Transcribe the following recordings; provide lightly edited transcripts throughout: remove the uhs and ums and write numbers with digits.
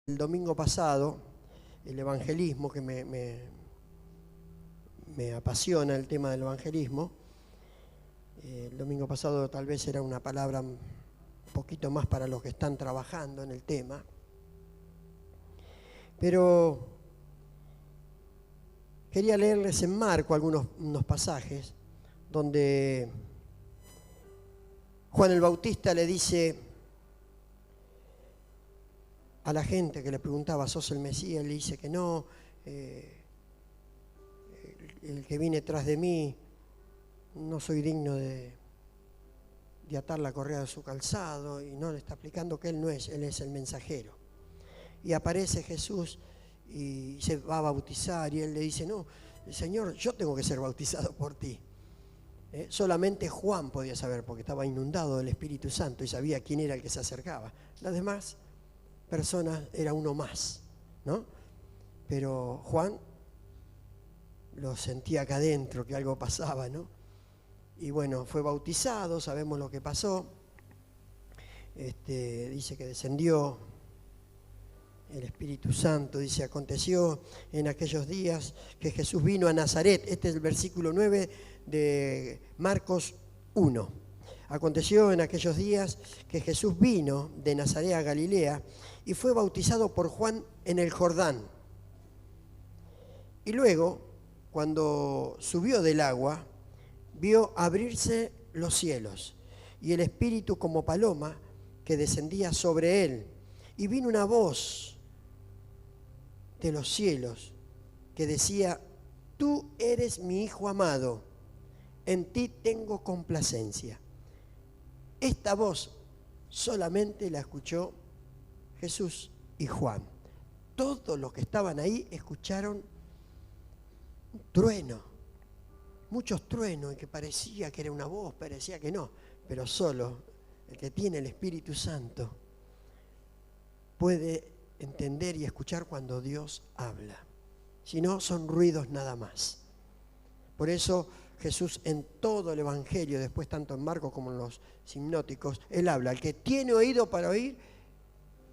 El domingo pasado, el evangelismo, que me apasiona el tema del evangelismo. El domingo pasado tal vez era una palabra un poquito más para los que están trabajando en el tema. Pero quería leerles en Marco unos pasajes donde Juan el Bautista le dice a la gente que le preguntaba, ¿sos el Mesías? Él le dice que no, el que viene tras de mí, no soy digno de atar la correa de su calzado, y no le está explicando que él no es, él es el mensajero. Y aparece Jesús y se va a bautizar y él le dice, no, Señor, yo tengo que ser bautizado por ti. Solamente Juan podía saber porque estaba inundado del Espíritu Santo y sabía quién era el que se acercaba. Las demás personas era uno más, ¿no? Pero Juan lo sentía acá adentro, que algo pasaba, ¿no? Y bueno, fue bautizado, sabemos lo que pasó. Dice que descendió el Espíritu Santo, dice, aconteció en aquellos días que Jesús vino a Nazaret. Este es el versículo 9 de Marcos 1. Aconteció en aquellos días que Jesús vino de Nazaret a Galilea y fue bautizado por Juan en el Jordán. Y luego, cuando subió del agua, vio abrirse los cielos y el Espíritu como paloma que descendía sobre él. Y vino una voz de los cielos que decía, tú eres mi Hijo amado, en ti tengo complacencia. Esta voz solamente la escuchó Jesús y Juan. Todos los que estaban ahí escucharon un trueno, muchos truenos, y que parecía que era una voz, parecía que no, pero solo el que tiene el Espíritu Santo puede entender y escuchar cuando Dios habla. Si no, son ruidos nada más. Por eso Jesús en todo el Evangelio, después tanto en Marcos como en los sinópticos, él habla, el que tiene oído para oír,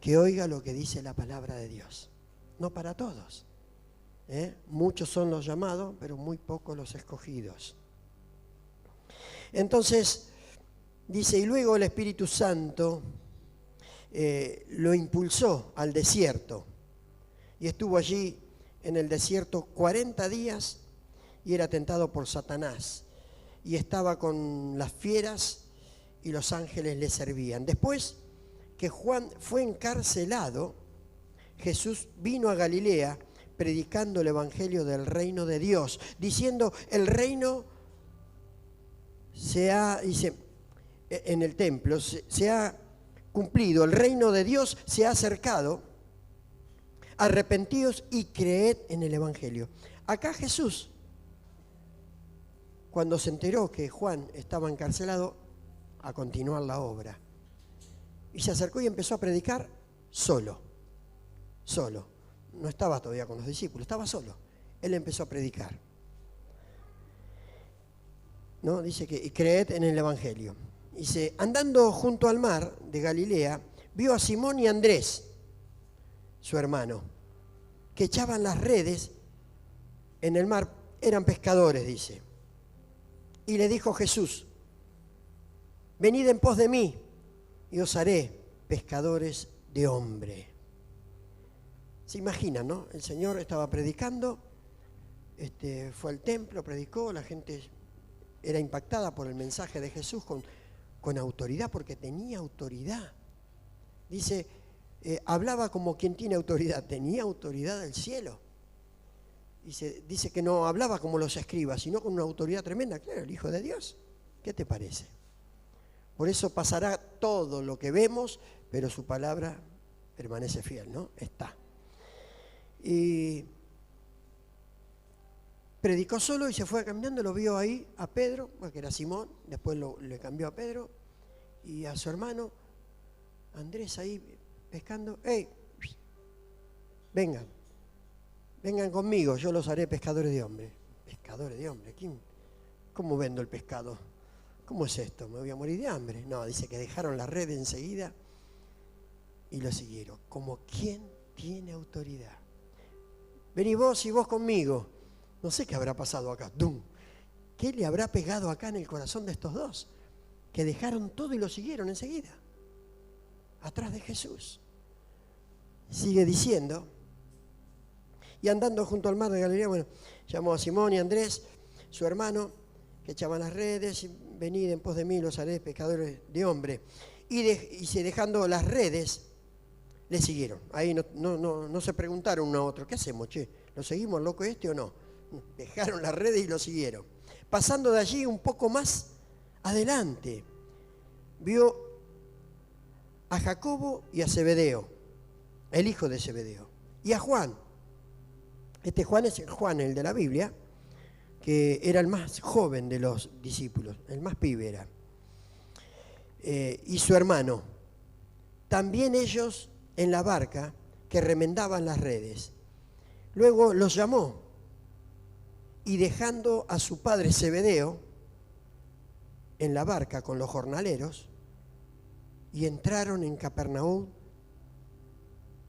que oiga lo que dice la palabra de Dios. No para todos. Muchos son los llamados, pero muy pocos los escogidos. Entonces, dice, y luego el Espíritu Santo lo impulsó al desierto. Y estuvo allí en el desierto 40 días y era tentado por Satanás. Y estaba con las fieras y los ángeles le servían. Después que Juan fue encarcelado, Jesús vino a Galilea predicando el evangelio del reino de Dios, diciendo, el reino dice, en el templo, se ha cumplido, el reino de Dios se ha acercado, arrepentíos y creed en el evangelio. Acá Jesús, cuando se enteró que Juan estaba encarcelado, a continuar la obra. Y se acercó y empezó a predicar solo. No estaba todavía con los discípulos, estaba solo. Él empezó a predicar. ¿No? Dice que y creed en el evangelio. Dice, andando junto al mar de Galilea, vio a Simón y Andrés, su hermano, que echaban las redes en el mar, eran pescadores, dice. Y le dijo Jesús, venid en pos de mí y os haré pescadores de hombre. Se imaginan, ¿no? El Señor estaba predicando, fue al templo, predicó, la gente era impactada por el mensaje de Jesús con autoridad, porque tenía autoridad. Dice, hablaba como quien tiene autoridad, tenía autoridad del cielo. Dice que no hablaba como los escribas, sino con una autoridad tremenda. Claro, el Hijo de Dios. ¿Qué te parece? Por eso pasará todo lo que vemos, pero su palabra permanece fiel, ¿no? Está. Y predicó solo y se fue caminando, lo vio ahí a Pedro, que era Simón, después le cambió a Pedro, y a su hermano, Andrés ahí pescando. ¡Hey! Vengan conmigo, yo los haré pescadores de hombres. ¿Pescadores de hombres? ¿Cómo vendo el pescado? ¿Cómo es esto? ¿Me voy a morir de hambre? No, dice que dejaron la red enseguida y lo siguieron. Como quien tiene autoridad. Vení vos y vos conmigo. No sé qué habrá pasado acá. ¡Dum! ¿Qué le habrá pegado acá en el corazón de estos dos? Que dejaron todo y lo siguieron enseguida, atrás de Jesús. Sigue diciendo, y andando junto al mar de Galilea, bueno, llamó a Simón y Andrés, su hermano, que echaban las redes, y venid en pos de mí, los haré pescadores de hombre. Y se dejando las redes, le siguieron. Ahí no se preguntaron uno a otro, ¿qué hacemos, che? ¿Lo seguimos, loco este o no? Dejaron las redes y lo siguieron. Pasando de allí un poco más adelante, vio a Jacobo y a Zebedeo, el hijo de Zebedeo, y a Juan. Este Juan es el Juan, el de la Biblia, que era el más joven de los discípulos, el más pibe era. Y su hermano. También ellos en la barca que remendaban las redes. Luego los llamó y dejando a su padre Zebedeo en la barca con los jornaleros, y entraron en Capernaum,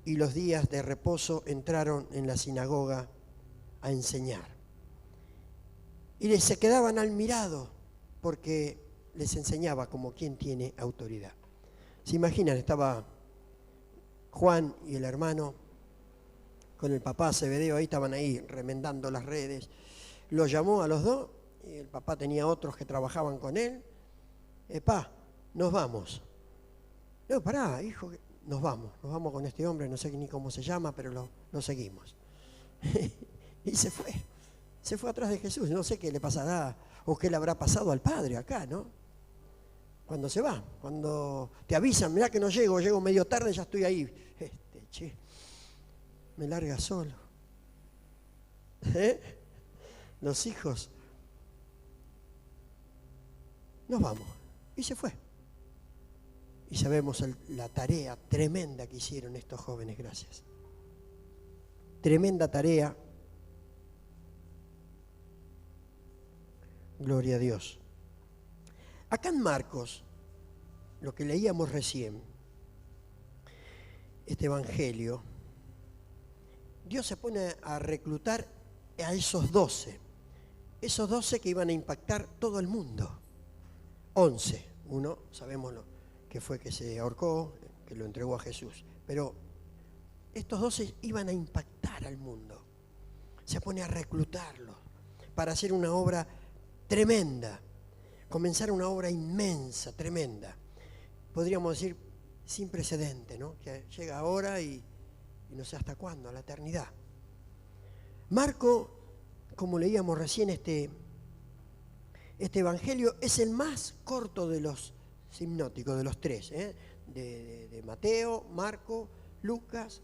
y los días de reposo entraron en la sinagoga a enseñar. Y se quedaban admirados porque les enseñaba como quien tiene autoridad. ¿Se imaginan? Estaba Juan y el hermano con el papá Zebedeo, ahí estaban ahí remendando las redes. Los llamó a los dos, y el papá tenía otros que trabajaban con él. Nos vamos. No, pará, hijo, nos vamos con este hombre, no sé ni cómo se llama, pero lo seguimos. Y se fue atrás de Jesús. No sé qué le pasará o qué le habrá pasado al padre acá, ¿no? Cuando se va, cuando te avisan, mirá que no llego medio tarde, ya estoy ahí. Me larga solo. Los hijos. Nos vamos. Y se fue. Y sabemos la tarea tremenda que hicieron estos jóvenes, gracias. Tremenda tarea. Gloria a Dios. Acá en Marcos, lo que leíamos recién, este evangelio, Dios se pone a reclutar a esos 12 que iban a impactar todo el mundo. 11, uno sabemos que fue que se ahorcó, que lo entregó a Jesús, pero estos 12 iban a impactar al mundo. Se pone a reclutarlos para hacer una obra tremenda, comenzar una obra inmensa, tremenda, podríamos decir sin precedente, ¿no? Que llega ahora y no sé hasta cuándo, a la eternidad. Marco, como leíamos recién, este evangelio es el más corto de los sinópticos, de los tres, de Mateo, Marco, Lucas,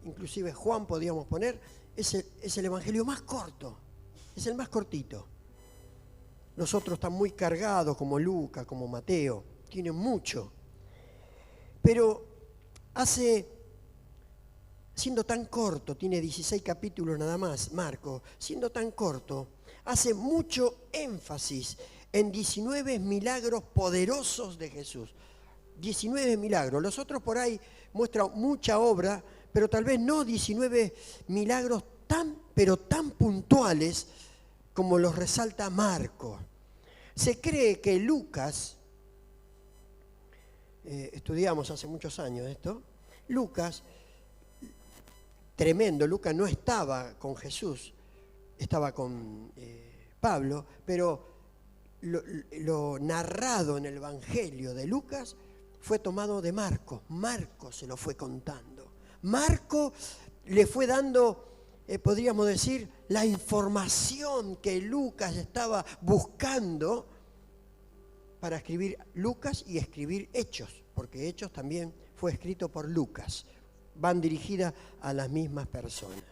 inclusive Juan podríamos poner, es el evangelio más corto, es el más cortito. Los otros están muy cargados, como Lucas, como Mateo, tienen mucho. Pero siendo tan corto, tiene 16 capítulos nada más, Marco, siendo tan corto, hace mucho énfasis en 19 milagros poderosos de Jesús. 19 milagros. Los otros por ahí muestran mucha obra, pero tal vez no 19 milagros pero tan puntuales como los resalta Marco. Se cree que Lucas, estudiamos hace muchos años esto, Lucas, tremendo, Lucas no estaba con Jesús, estaba con Pablo, pero lo narrado en el Evangelio de Lucas fue tomado de Marco. Marco se lo fue contando. Marco le fue dando, podríamos decir, la información que Lucas estaba buscando para escribir Lucas y escribir Hechos, porque Hechos también fue escrito por Lucas. Van dirigidas a las mismas personas.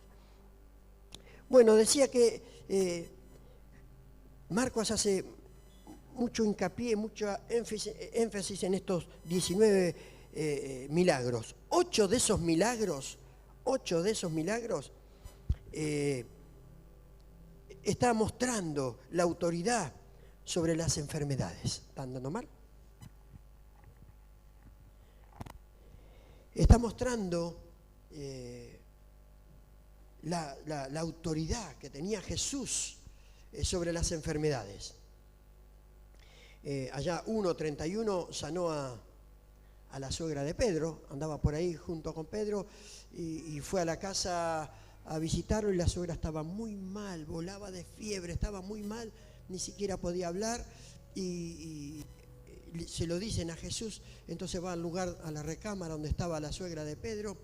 Bueno, decía que Marcos hace mucho hincapié, mucho énfasis en estos 19 milagros. 8 de esos milagros está mostrando la autoridad sobre las enfermedades. ¿Están dando mal? Está mostrando la autoridad que tenía Jesús sobre las enfermedades. Allá 1:31 sanó a la suegra de Pedro, andaba por ahí junto con Pedro y fue a la casa a visitarlo y la suegra estaba muy mal, volaba de fiebre, estaba muy mal, ni siquiera podía hablar y se lo dicen a Jesús. Entonces va al lugar, a la recámara donde estaba la suegra de Pedro,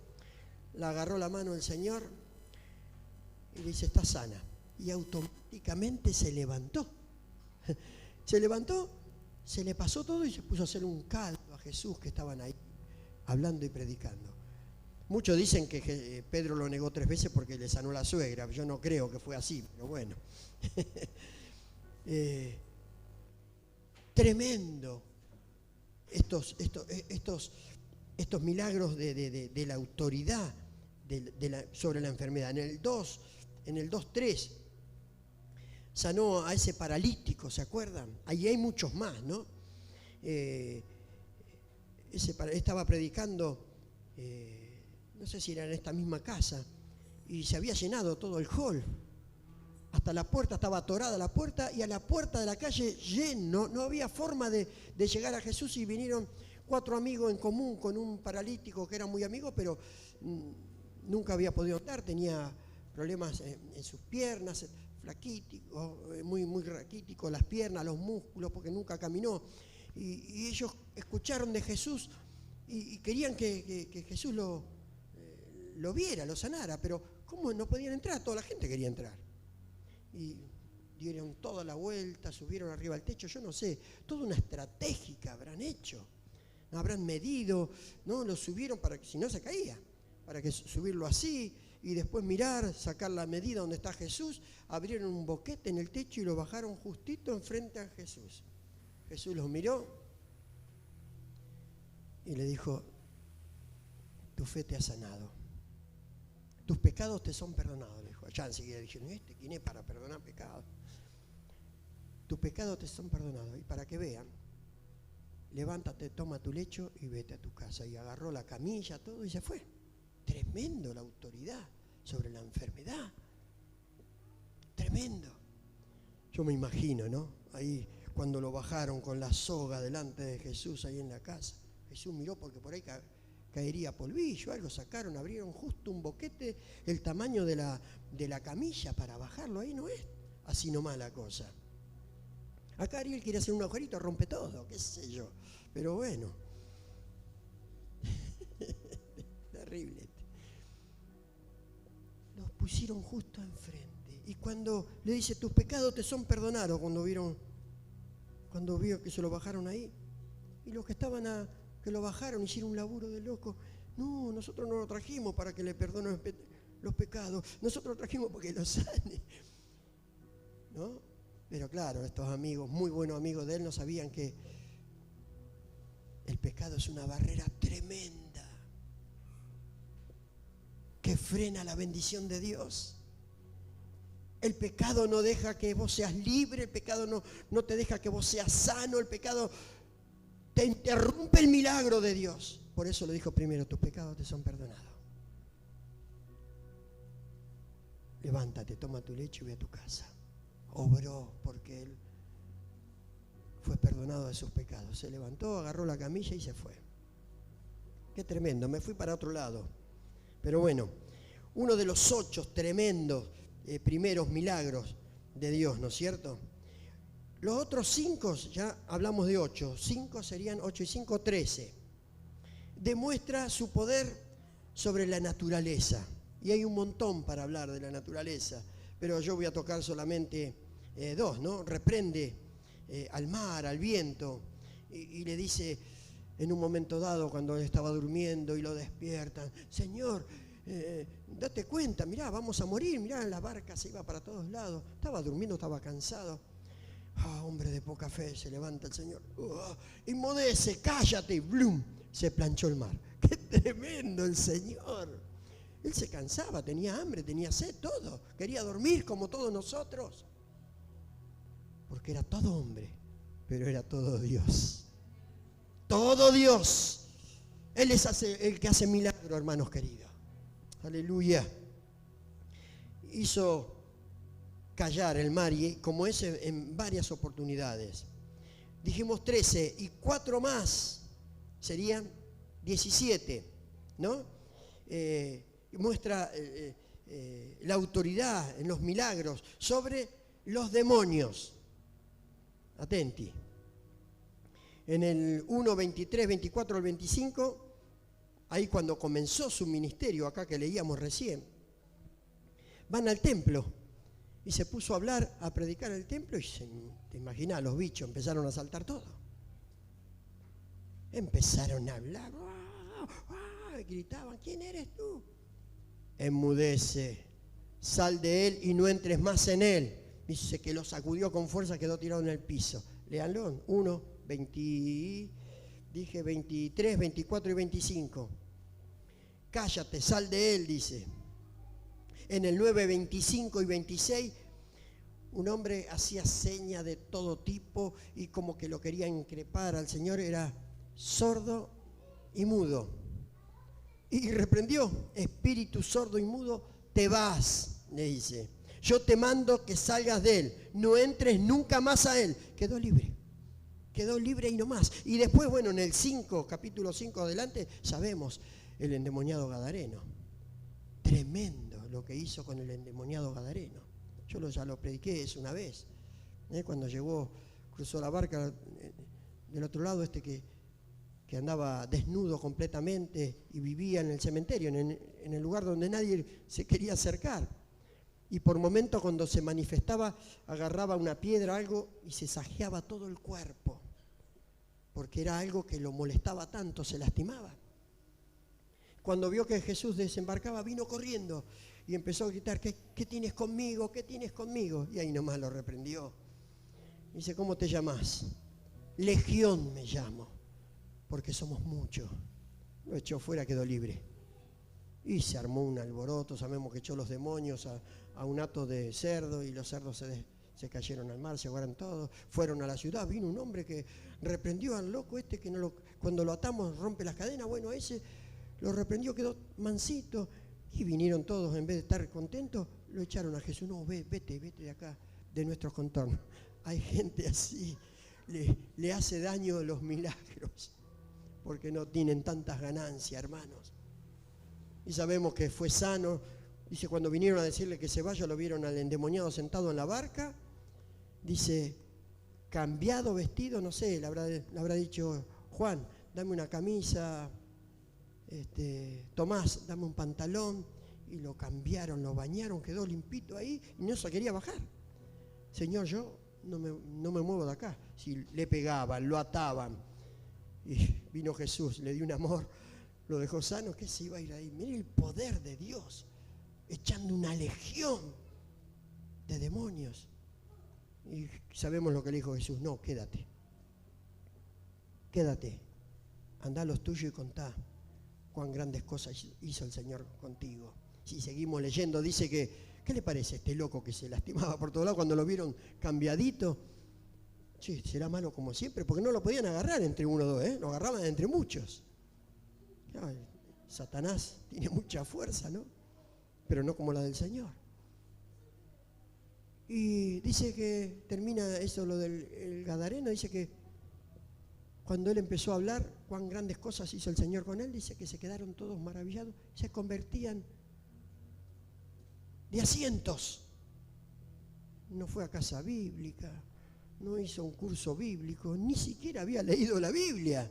la agarró la mano el Señor y le dice: está sana. Y automáticamente se levantó. Se levantó, se le pasó todo y se puso a hacer un caldo a Jesús, que estaban ahí hablando y predicando. Muchos dicen que Pedro lo negó 3 veces porque le sanó la suegra. Yo no creo que fue así, pero bueno. Tremendo estos milagros de la autoridad sobre la enfermedad. En el 2:3 sanó a ese paralítico, ¿se acuerdan? Ahí hay muchos más, ¿no? Estaba predicando, no sé si era en esta misma casa, y se había llenado todo el hall. Hasta la puerta estaba atorada la puerta, y a la puerta de la calle lleno, no había forma de llegar a Jesús, y vinieron 4 amigos en común con un paralítico que era muy amigo, pero nunca había podido andar, tenía problemas en sus piernas, flaquítico, muy raquítico, las piernas, los músculos, porque nunca caminó. Y ellos escucharon de Jesús y querían que Jesús lo viera, lo sanara, pero ¿cómo no podían entrar? Toda la gente quería entrar. Y dieron toda la vuelta, subieron arriba al techo, yo no sé, toda una estratégica habrán hecho. Habrán medido, ¿no? Lo subieron para que si no se caía, para que subirlo así y después mirar, sacar la medida donde está Jesús, abrieron un boquete en el techo y lo bajaron justito enfrente a Jesús. Jesús los miró y le dijo: tu fe te ha sanado, tus pecados te son perdonados. Le dijo. Ya enseguida dijeron: ¿quién es para perdonar pecados? Tus pecados te son perdonados. Y para que vean, levántate, toma tu lecho y vete a tu casa. Y agarró la camilla, todo, y se fue. Tremendo la autoridad sobre la enfermedad. Tremendo. Yo me imagino, ¿no? Ahí cuando lo bajaron con la soga delante de Jesús ahí en la casa. Jesús miró porque por ahí caería polvillo, algo sacaron, abrieron justo un boquete el tamaño de la camilla para bajarlo. Ahí no es así nomás la cosa. Acá Ariel quiere hacer un agujerito, rompe todo, qué sé yo. Pero bueno. Terrible. Los pusieron justo enfrente. Y cuando le dice: tus pecados te son perdonados, cuando vio que se lo bajaron ahí. Y los que estaban que lo bajaron hicieron un laburo de loco. No, nosotros no lo trajimos para que le perdonen los pecados. Nosotros lo trajimos para que lo sane. ¿No? Pero claro, estos amigos, muy buenos amigos de él, no sabían que el pecado es una barrera tremenda que frena la bendición de Dios. El pecado no deja que vos seas libre, el pecado no te deja que vos seas sano, el pecado te interrumpe el milagro de Dios. Por eso le dijo primero: tus pecados te son perdonados. Levántate, toma tu lecho y ve a tu casa. Obró porque él fue perdonado de sus pecados. Se levantó, agarró la camilla y se fue. Qué tremendo, me fui para otro lado. Pero bueno, uno de los 8 tremendos primeros milagros de Dios, ¿no es cierto? Los otros 5, ya hablamos de 8, 5 serían 8 y 5, 13. Demuestra su poder sobre la naturaleza. Y hay un montón para hablar de la naturaleza, pero yo voy a tocar solamente 2, ¿no? Reprende al mar, al viento, y le dice en un momento dado, cuando él estaba durmiendo y lo despiertan: Señor, date cuenta, mirá, vamos a morir, mirá, la barca se iba para todos lados. Estaba durmiendo, estaba cansado. Hombre de poca fe, se levanta el Señor. Inmudece, cállate, y ¡blum! Se planchó el mar. ¡Qué tremendo el Señor! Él se cansaba, tenía hambre, tenía sed, todo. Quería dormir como todos nosotros. Porque era todo hombre, pero era todo Dios. Todo Dios. Él es el que hace milagros, hermanos queridos. Aleluya. hizo callar el mar, y como ese en varias oportunidades. Dijimos 13 y 4 más serían 17, ¿no? Muestra la autoridad en los milagros sobre los demonios. Atenti. En el 1, 23, 24 al 25, ahí cuando comenzó su ministerio, acá que leíamos recién, van al templo y se puso a hablar, a predicar el templo, y te imaginas, los bichos empezaron a saltar todo. Empezaron a hablar, gritaban, ¿quién eres tú? Enmudece, sal de él y no entres más en él. Dice que lo sacudió con fuerza, quedó tirado en el piso. Léanlo, 1, 23, 24 y 25. Cállate, sal de él, dice. En el 9, 25 y 26, un hombre hacía señas de todo tipo y como que lo quería increpar al Señor, era sordo y mudo. Y reprendió, espíritu sordo y mudo, te vas, le dice. Yo te mando que salgas de él, no entres nunca más a él. Quedó libre y no más. Y después, bueno, en el 5, capítulo 5 adelante, sabemos el endemoniado gadareno. Tremendo lo que hizo con el endemoniado gadareno. Yo ya lo prediqué una vez, cuando llegó, cruzó la barca del otro lado, que andaba desnudo completamente y vivía en el cementerio, en el lugar donde nadie se quería acercar. Y por momentos cuando se manifestaba, agarraba una piedra, algo, y se sajeaba todo el cuerpo, porque era algo que lo molestaba tanto, se lastimaba. Cuando vio que Jesús desembarcaba, vino corriendo y empezó a gritar, ¿qué tienes conmigo? ¿Qué tienes conmigo? Y ahí nomás lo reprendió. Dice, ¿cómo te llamas? Legión me llamo, porque somos muchos. Lo echó fuera, quedó libre. Y se armó un alboroto, sabemos que echó los demonios a un hato de cerdo, y los cerdos se cayeron al mar, se ahogaron todos, fueron a la ciudad. Vino un hombre que reprendió al loco que cuando lo atamos rompe las cadenas. Bueno, ese lo reprendió, quedó mansito, y vinieron todos, en vez de estar contentos, lo echaron a Jesús. No, vete de acá, de nuestros contornos. Hay gente así, le hace daño los milagros, porque no tienen tantas ganancias, hermanos. Y sabemos que fue sano. Dice, cuando vinieron a decirle que se vaya, lo vieron al endemoniado sentado en la barca. Dice, cambiado, vestido, no sé, le habrá dicho, Juan, dame una camisa, Tomás, dame un pantalón. Y lo cambiaron, lo bañaron, quedó limpito ahí y no se quería bajar. Señor, yo no me muevo de acá. Si le pegaban, lo ataban. Y vino Jesús, le dio un amor, lo dejó sano, que se iba a ir ahí. Mire el poder de Dios, echando una legión de demonios. Y sabemos lo que le dijo Jesús, no, quédate, andá a los tuyos y contá cuán grandes cosas hizo el Señor contigo. Si seguimos leyendo, dice que, ¿qué le parece a este loco que se lastimaba por todos lados cuando lo vieron cambiadito? Sí, será malo como siempre, porque no lo podían agarrar entre uno o dos, lo agarraban entre muchos. Claro, Satanás tiene mucha fuerza, ¿no? Pero no como la del Señor. Y dice que termina eso, lo del gadareno, dice que cuando él empezó a hablar cuán grandes cosas hizo el Señor con él, dice que se quedaron todos maravillados, se convertían de a cientos. No fue a casa bíblica, no hizo un curso bíblico, ni siquiera había leído la Biblia.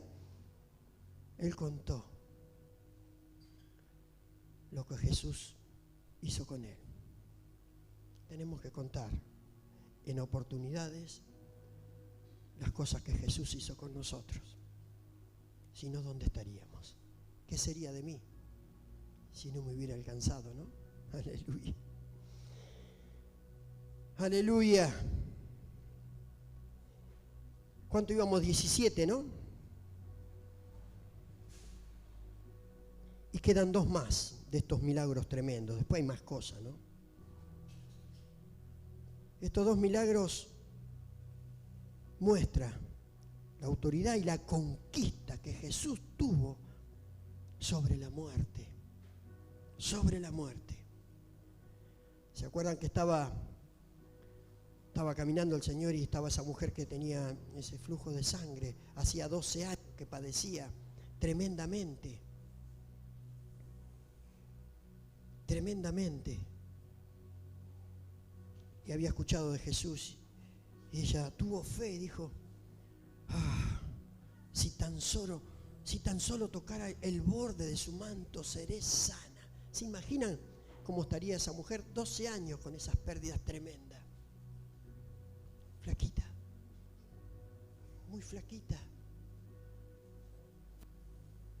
Él contó lo que Jesús hizo con él. Tenemos que contar en oportunidades las cosas que Jesús hizo con nosotros. Si no, ¿dónde estaríamos? ¿Qué sería de mí si no me hubiera alcanzado, no? Aleluya. Aleluya. ¿Cuánto íbamos? 17, ¿no? Y quedan 2 más de estos milagros tremendos. Después hay más cosas, ¿no? Estos 2 milagros muestran la autoridad y la conquista que Jesús tuvo sobre la muerte. Sobre la muerte. ¿Se acuerdan que estaba caminando el Señor y estaba esa mujer que tenía ese flujo de sangre? Hacía 12 años que padecía tremendamente. Tremendamente. Y había escuchado de Jesús. Y ella tuvo fe y dijo, si tan solo tocara el borde de su manto, seré sana. ¿Se imaginan cómo estaría esa mujer? 12 años con esas pérdidas tremendas. Flaquita. Muy flaquita.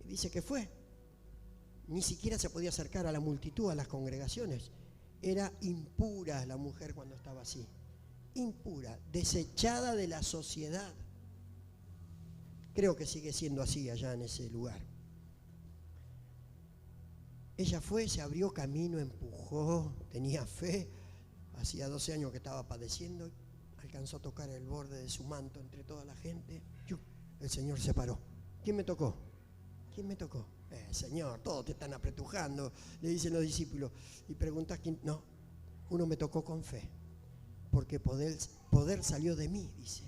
Y dice que fue. Ni siquiera se podía acercar a la multitud, a las congregaciones. Era impura la mujer cuando estaba así. Impura, desechada de la sociedad. Creo que sigue siendo así allá en ese lugar. Ella fue, se abrió camino, empujó, tenía fe. Hacía 12 años que estaba padeciendo. Alcanzó a tocar el borde de su manto entre toda la gente. El Señor se paró. ¿Quién me tocó? ¿Quién me tocó? Señor, todos te están apretujando, le dicen los discípulos. Y preguntas quién. No, uno me tocó con fe. Porque poder salió de mí, dice.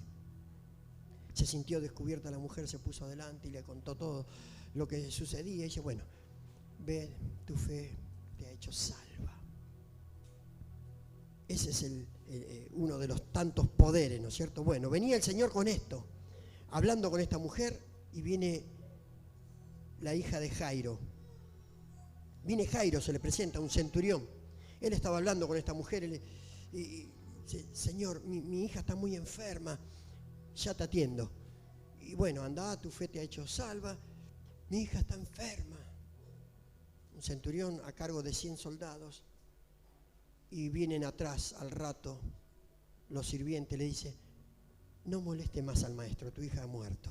Se sintió descubierta la mujer, se puso adelante y le contó todo lo que sucedía. Y dice, bueno, ve, tu fe te ha hecho salva. Ese es uno de los tantos poderes, ¿no es cierto? Bueno, venía el Señor con esto, hablando con esta mujer, y viene la hija de Jairo. Viene Jairo, se le presenta un centurión. Él estaba hablando con esta mujer y dice, Señor, mi hija está muy enferma, ya te atiendo. Y bueno, anda, tu fe te ha hecho salva, mi hija está enferma. Un centurión a cargo de 100 soldados. Y vienen atrás al rato los sirvientes, le dice, no moleste más al maestro, tu hija ha muerto.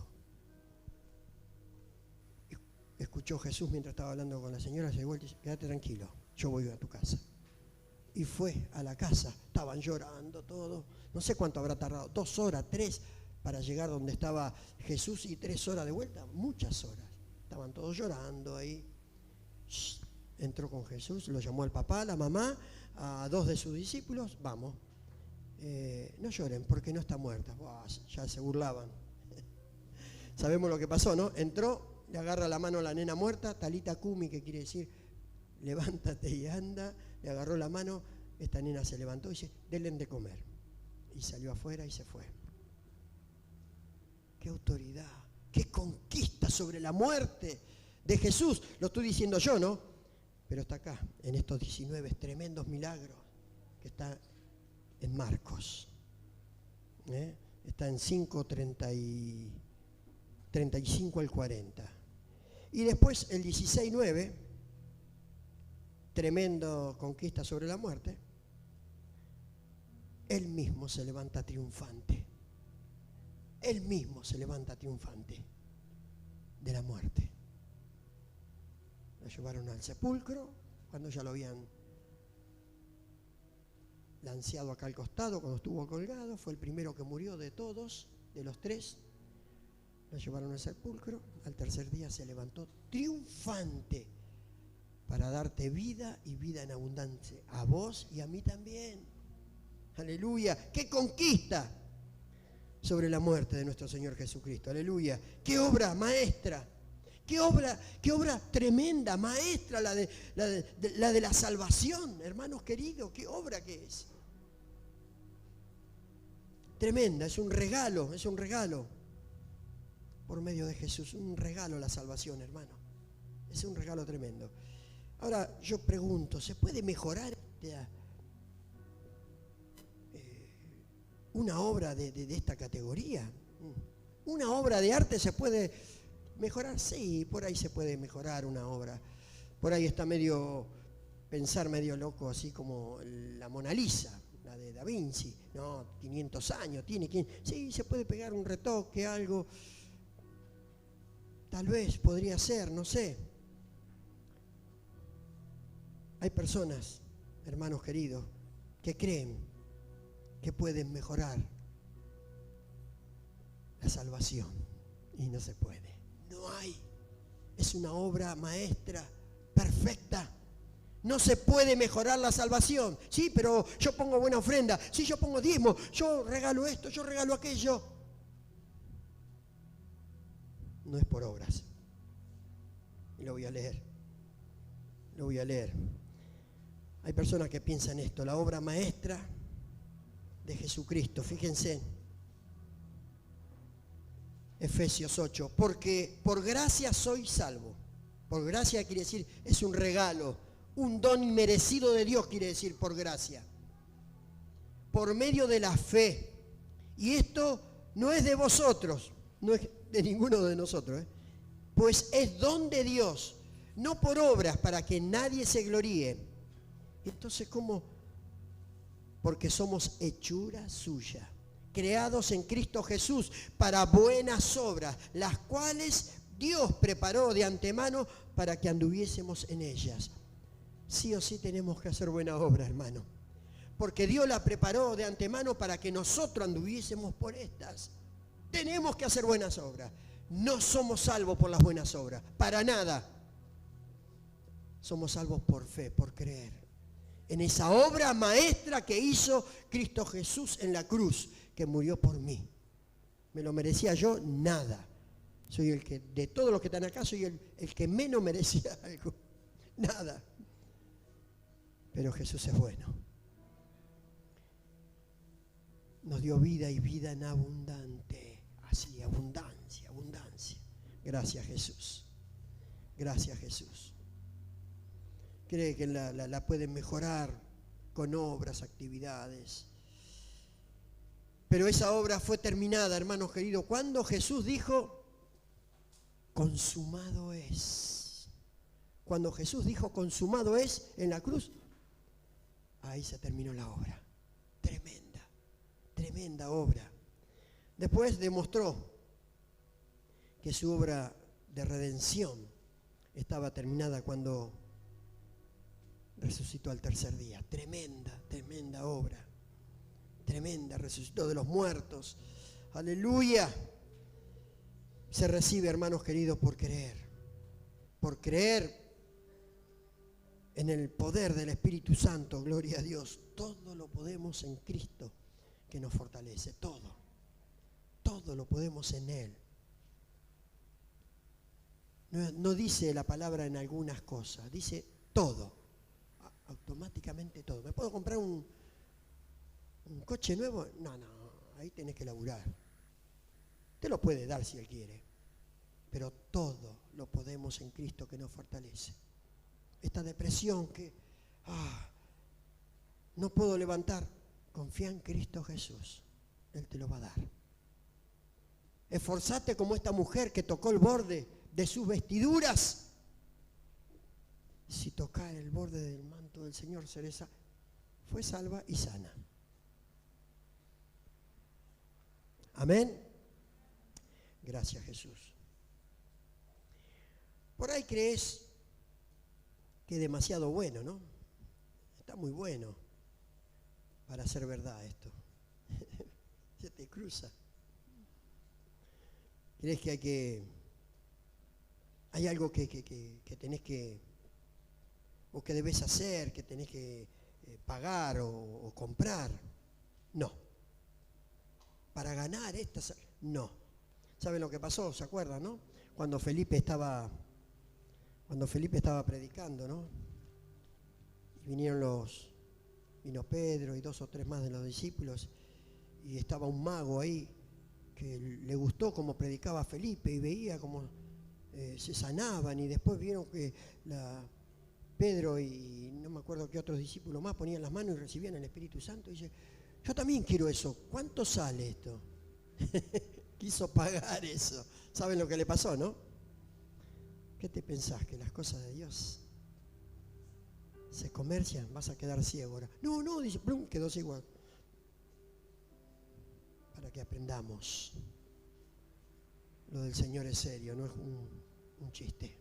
Escuchó Jesús mientras estaba hablando con la señora, se dio vuelta y dice, quédate tranquilo, yo voy a tu casa. Y fue a la casa, estaban llorando todo, no sé cuánto habrá tardado, 2 horas, 3, para llegar donde estaba Jesús, y 3 horas de vuelta, muchas horas. Estaban todos llorando ahí. Entró con Jesús, lo llamó al papá, la mamá, a 2 de sus discípulos, vamos, no lloren porque no está muerta. Buah, ya se burlaban. Sabemos lo que pasó, ¿no? Entró, le agarra la mano a la nena muerta, talita cumi, que quiere decir levántate y anda. Le agarró la mano, esta nena se levantó y dice, denle de comer. Y salió afuera y se fue. ¡Qué autoridad! ¡Qué conquista sobre la muerte de Jesús! Lo estoy diciendo yo, ¿no? Pero está acá, en estos 19 tremendos milagros que está en Marcos. Está en 35 al 40. Y después el 16:9, tremendo conquista sobre la muerte, él mismo se levanta triunfante. Él mismo se levanta triunfante de la muerte. Lo llevaron al sepulcro, cuando ya lo habían lanceado acá al costado, cuando estuvo colgado, fue el primero que murió de todos, de los 3. Lo llevaron al sepulcro, al tercer día se levantó triunfante para darte vida y vida en abundancia, a vos y a mí también. Aleluya, qué conquista sobre la muerte de nuestro Señor Jesucristo. Aleluya, qué obra maestra. Qué obra tremenda, maestra, la de la salvación, hermanos queridos, qué obra que es. Tremenda, es un regalo por medio de Jesús, un regalo la salvación, hermano. Es un regalo tremendo. Ahora yo pregunto, ¿se puede mejorar una obra de esta categoría? ¿Una obra de arte se puede mejorar? Sí, por ahí se puede mejorar una obra. Por ahí está medio loco, así como la Mona Lisa, la de Da Vinci. No, 500 años tiene. Sí, se puede pegar un retoque, algo. Tal vez podría ser, no sé. Hay personas, hermanos queridos, que creen que pueden mejorar la salvación y no se puede. No hay. Es una obra maestra, perfecta, No se puede mejorar la salvación. Sí, pero yo pongo buena ofrenda. Sí, yo pongo diezmo. Yo regalo esto, yo regalo aquello. No es por obras. Y lo voy a leer. Lo voy a leer. Hay personas que piensan esto. La obra maestra de Jesucristo. Fíjense. Efesios 8. Porque por gracia soy salvo. Por gracia quiere decir, es un regalo. Un don inmerecido de Dios quiere decir por gracia. Por medio de la fe. Y esto no es de vosotros, no es de ninguno de nosotros, pues es don de Dios, no por obras para que nadie se gloríe. Entonces, ¿cómo? Porque somos hechura suya, creados en Cristo Jesús para buenas obras, las cuales Dios preparó de antemano para que anduviésemos en ellas. Sí o sí tenemos que hacer buena obra, hermano. Porque Dios la preparó de antemano para que nosotros anduviésemos por estas. Tenemos que hacer buenas obras. No somos salvos por las buenas obras, para nada. Somos salvos por fe, por creer. En esa obra maestra que hizo Cristo Jesús en la cruz, que murió por mí. ¿Me lo merecía yo? Nada. Soy el que, de todos los que están acá, soy el que menos merecía algo. Nada. Pero Jesús es bueno. Nos dio vida y vida en abundante. Así, abundancia, abundancia. Gracias, Jesús. Gracias, Jesús. Cree que la pueden mejorar con obras, actividades. Pero esa obra fue terminada, hermanos queridos, cuando Jesús dijo, consumado es. Cuando Jesús dijo, consumado es, en la cruz, ahí se terminó la obra. Tremenda, tremenda obra. Después demostró que su obra de redención estaba terminada cuando resucitó al tercer día. Tremenda, tremenda obra. Tremenda, resucitó de los muertos. Aleluya. Se recibe, hermanos queridos, por creer. Por creer en el poder del Espíritu Santo, gloria a Dios. Todo lo podemos en Cristo que nos fortalece, todo. Todo lo podemos en Él. No dice la palabra en algunas cosas, dice todo. Automáticamente todo. ¿Me puedo comprar un coche nuevo? No, ahí tenés que laburar. Te lo puede dar si Él quiere, pero todo lo podemos en Cristo que nos fortalece. Esta depresión que no puedo levantar, confía en Cristo Jesús, Él te lo va a dar. Esforzate como esta mujer que tocó el borde de sus vestiduras. Si tocar el borde del manto del Señor, fue salva y sana. Amén. Gracias, Jesús. Por ahí crees que es demasiado bueno, ¿no? Está muy bueno para ser verdad esto. Se te cruza. ¿Crees que hay algo que tenés que, o que debes hacer, que tenés que pagar o comprar? No. Para ganar estas, no. ¿Saben lo que pasó? ¿Se acuerdan, no? Cuando Felipe estaba predicando, ¿no? Y vino Pedro y 2 o 3 más de los discípulos, y estaba un mago ahí que le gustó cómo predicaba Felipe y veía cómo se sanaban, y después vieron que Pedro y no me acuerdo qué otros discípulos más ponían las manos y recibían el Espíritu Santo, y dice, yo también quiero eso. ¿Cuánto sale esto? Quiso pagar eso. ¿Saben lo que le pasó, no? ¿Qué te pensás? ¿Que las cosas de Dios se comercian? Vas a quedar ciego ahora. No, dice, plum, quedó ciego. Para que aprendamos. Lo del Señor es serio, no es un chiste.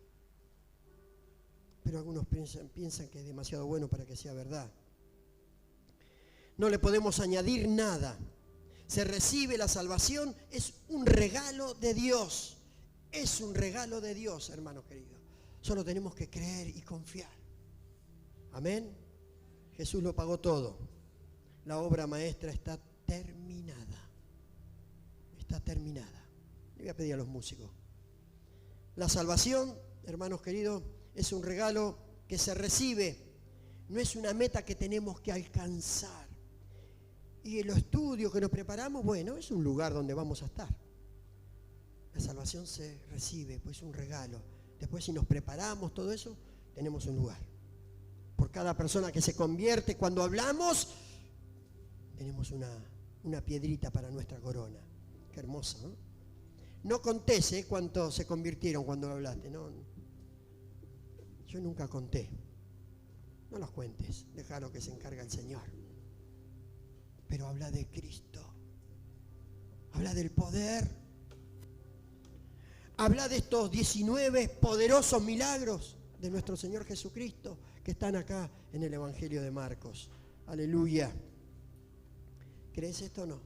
Pero algunos piensan que es demasiado bueno para que sea verdad. No le podemos añadir nada. Se recibe la salvación, es un regalo de Dios. Es un regalo de Dios, hermanos queridos. Solo tenemos que creer y confiar. Amén. Jesús lo pagó todo. La obra maestra está terminada. Está terminada. Le voy a pedir a los músicos. La salvación, hermanos queridos, es un regalo que se recibe. No es una meta que tenemos que alcanzar. Y el estudio que nos preparamos, bueno, es un lugar donde vamos a estar. La salvación se recibe, pues es un regalo. Después, si nos preparamos todo eso, tenemos un lugar. Por cada persona que se convierte, cuando hablamos, tenemos una piedrita para nuestra corona. Qué hermoso, ¿no? No contés cuántos se convirtieron cuando hablaste, ¿no? Yo nunca conté. No los cuentes, déjalo que se encarga el Señor. Pero habla de Cristo. Habla del poder. Habla de estos 19 poderosos milagros de nuestro Señor Jesucristo que están acá en el Evangelio de Marcos. Aleluya. ¿Crees esto o no?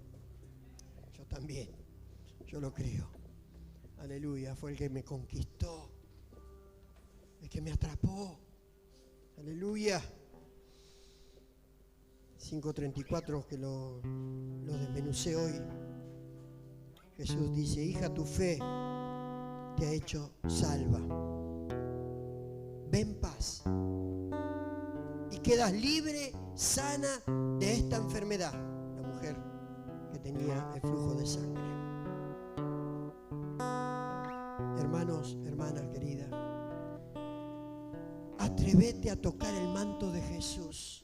Yo también. Yo lo creo. Aleluya. Fue el que me conquistó. El que me atrapó. Aleluya. 5:34 que lo desmenucé hoy. Jesús dice: hija, tu fe te ha hecho salva. Ve en paz y quedas libre, sana de esta enfermedad. La mujer que tenía el flujo de sangre. Hermanos, hermanas queridas, atrévete a tocar el manto de Jesús.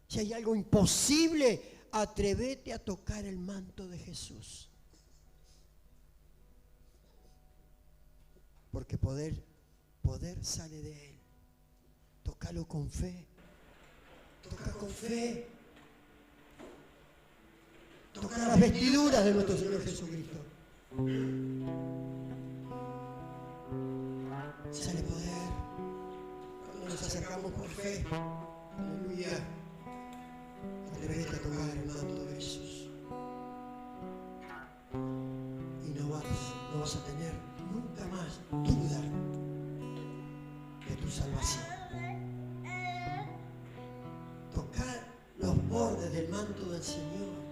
Si hay algo imposible, atrévete a tocar el manto de Jesús. Porque poder sale de Él. Tócalo con fe. Toca con fe. Toca las vestiduras de nuestro Señor Jesucristo. Sale poder. Cuando nos acercamos por fe. Aleluya. Atrévete a tocar el manto de Jesús. Y no vas a tener nunca más duda de tu salvación. Tocar los bordes del manto del Señor.